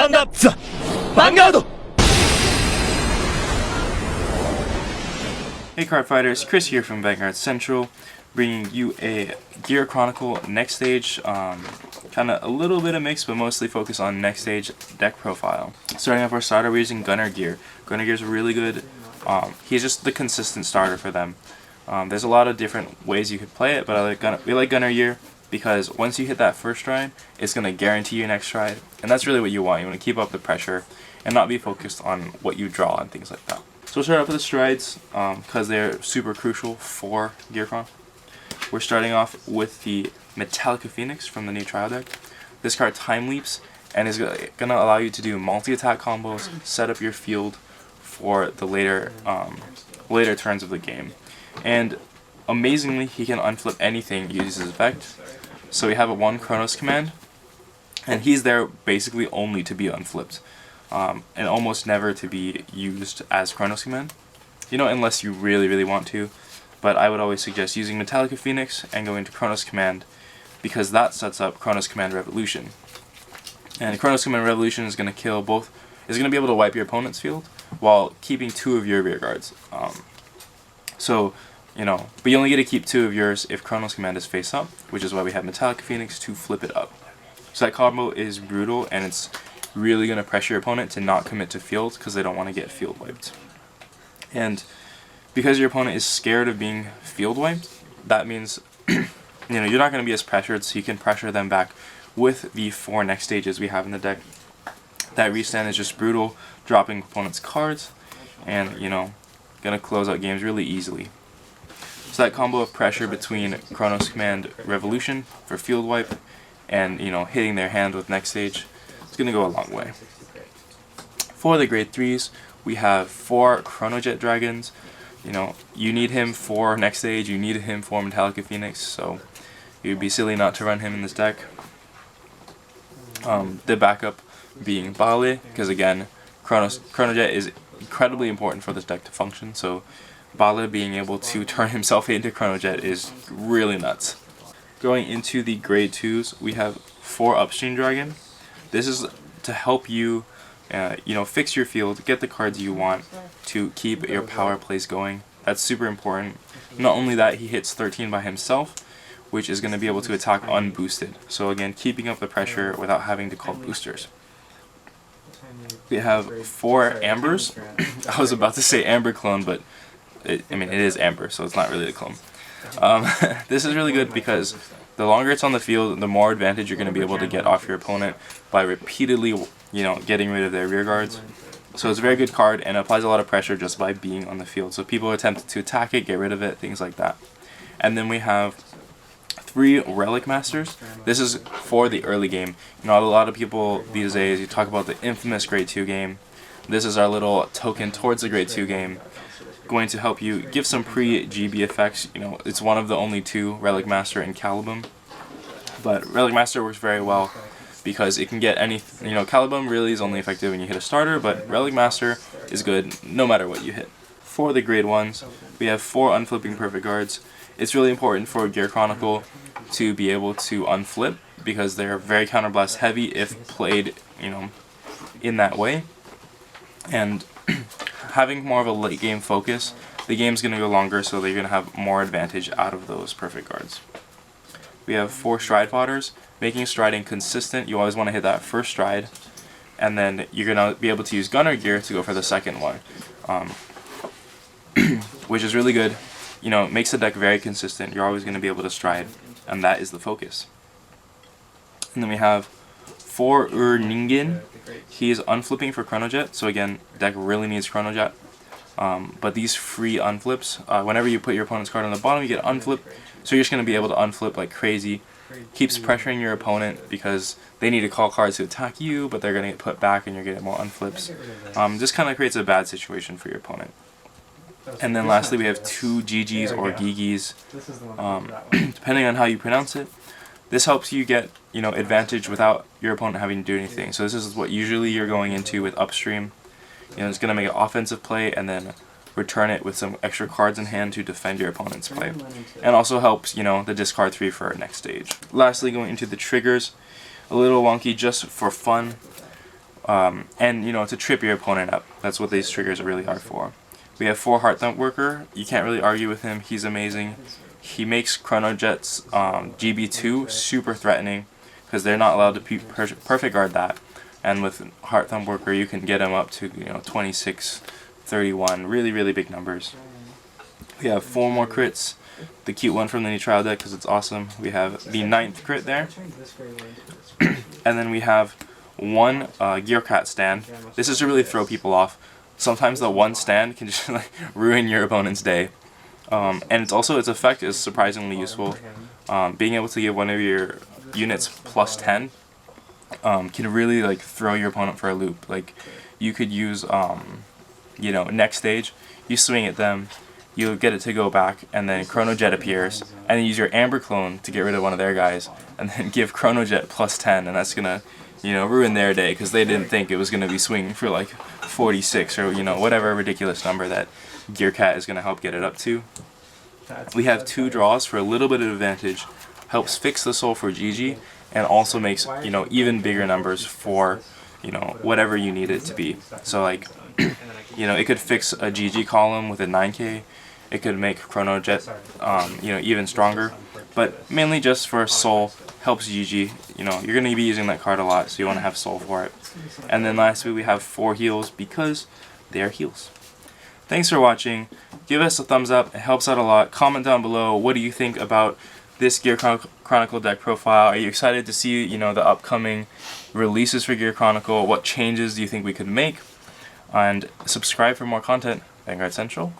Stand up, the Vanguard! Hey Cardfighters, Chris here from Vanguard Central, bringing you a Gear Chronicle Nextage, kind of a little bit of mix, but mostly focus on Nextage deck profile. Starting off our starter, we're using Gunner Gear. Gunner Gear is really good. He's just the consistent starter for them. There's a lot of different ways you could play it, but we like Gunner Gear because once you hit that first stride, it's going to guarantee your next stride, and that's really what you want. You want to keep up the pressure and not be focused on what you draw and things like that. So we'll start off with the strides because they're super crucial for GearCon. We're starting off with the Metallica Phoenix from the new trial deck. This card time leaps and is going to allow you to do multi-attack combos, set up your field for the later turns of the game. And amazingly, he can unflip anything he uses his effect. So we have a 1 Chronos command, and he's there basically only to be unflipped. And almost never to be used as Chronos command, unless you really want to. But I would always suggest using Metallica Phoenix and going to Chronos command, because that sets up Chronos command Revolution. And Chronos command Revolution is going to kill both. Is going to be able to wipe your opponent's field while keeping 2 of your rear guards. But you only get to keep 2 of yours if Chronos command is face up, which is why we have Metallica Phoenix to flip it up. So that combo is brutal, and it's really going to pressure your opponent to not commit to field because they don't want to get field wiped. And because your opponent is scared of being field wiped, that means you're not going to be as pressured, so you can pressure them back with the 4 next stages we have in the deck. That restand is just brutal, dropping opponents' cards, and going to close out games really easily. So that combo of pressure between Chronos command Revolution for field wipe and hitting their hand with next stage, it's going to go a long way. For the grade 3s, we have 4 Chronojet Dragons. You need him for next stage, you need him for Metallica Phoenix, so it would be silly not to run him in this deck. The backup being Bale, because again, Chronojet is incredibly important for this deck to function, so Bale being able to turn himself into Chronojet is really nuts. Going into the grade 2s, we have 4 Upstream Dragon. This is to help you, fix your field, get the cards you want to keep your power plays going. That's super important. Not only that, he hits 13 by himself, which is going to be able to attack unboosted. So again, keeping up the pressure without having to call boosters. We have 4 Ambers. I was about to say Amber clone, but it is Amber, so it's not really a clone. This is really good because the longer it's on the field, the more advantage you're going to be able to get off your opponent by repeatedly, getting rid of their rear guards. So it's a very good card and applies a lot of pressure just by being on the field. So people are tempted to attack it, get rid of it, things like that. And then we have 3 Relic Masters. This is for the early game. A lot of people these days, you talk about the infamous grade 2 game. This is our little token towards the grade 2 game. Going to help you give some pre-GB effects. It's one of the only 2, Relic Master and Calibum. But Relic Master works very well because it can get any, Calibum really is only effective when you hit a starter, but Relic Master is good no matter what you hit. For the grade 1s, we have 4 unflipping perfect guards. It's really important for Gear Chronicle to be able to unflip because they're very counterblast heavy if played, in that way. And having more of a late game focus, the game's going to go longer, so they're going to have more advantage out of those perfect guards. We have 4 stride potters. Making striding consistent, you always want to hit that first stride, and then you're going to be able to use Gunner Gear to go for the second one, which is really good. It makes the deck very consistent. You're always going to be able to stride, and that is the focus. And then we have 4 Ningen. He is unflipping for Chronojet, so again, deck really needs Chronojet. But these free unflips, whenever you put your opponent's card on the bottom, you get unflip, so you're just going to be able to unflip like crazy. Keeps pressuring your opponent because they need to call cards to attack you, but they're going to get put back and you're getting more unflips. Just kind of creates a bad situation for your opponent. And then lastly, we have 2 GGs or Gigis, depending on how you pronounce it. This helps you get, advantage without your opponent having to do anything. So this is what usually you're going into with upstream. It's going to make an offensive play and then return it with some extra cards in hand to defend your opponent's play. And also helps, the discard 3 for our next stage. Lastly, going into the triggers, a little wonky just for fun. and you know, to trip your opponent up. That's what these triggers really are for. We have 4 Heart Thump Worker. You can't really argue with him. He's amazing. He makes Chronojet's GB2 super threatening because they're not allowed to perfect guard that. And with Heart Thump Worker, you can get him up to 26, 31, really big numbers. We have 4 more crits. The cute one from the new trial deck because it's awesome. We have the 9th crit there. And then we have 1 Gear Cat stand. This is to really throw people off. Sometimes the 1 stand can just like ruin your opponent's day. And it's also, its effect is surprisingly useful. Being able to give one of your units plus 10 can really like throw your opponent for a loop. Like you could use Nextage, you swing at them, you get it to go back, and then Chronojet appears, and then use your Amber Clone to get rid of one of their guys, and then give Chronojet plus 10, and that's gonna ruin their day because they didn't think it was gonna be swinging for like 46 or whatever ridiculous number that Gear Cat is gonna help get it up to. We have 2 draws for a little bit of advantage, helps fix the soul for GG, and also makes even bigger numbers for whatever you need it to be. So like it could fix a GG column with a 9k. It could make Chronojet even stronger, but mainly just for soul, helps GG. You're going to be using that card a lot, so you want to have soul for it. And then lastly, we have 4 heals because they are heals. Thanks for watching. Give us a thumbs up, it helps out a lot. Comment down below, what do you think about this Gear Chronicle deck profile? Are you excited to see the upcoming releases for Gear Chronicle? What changes do you think we could make? And subscribe for more content. Vanguard Central.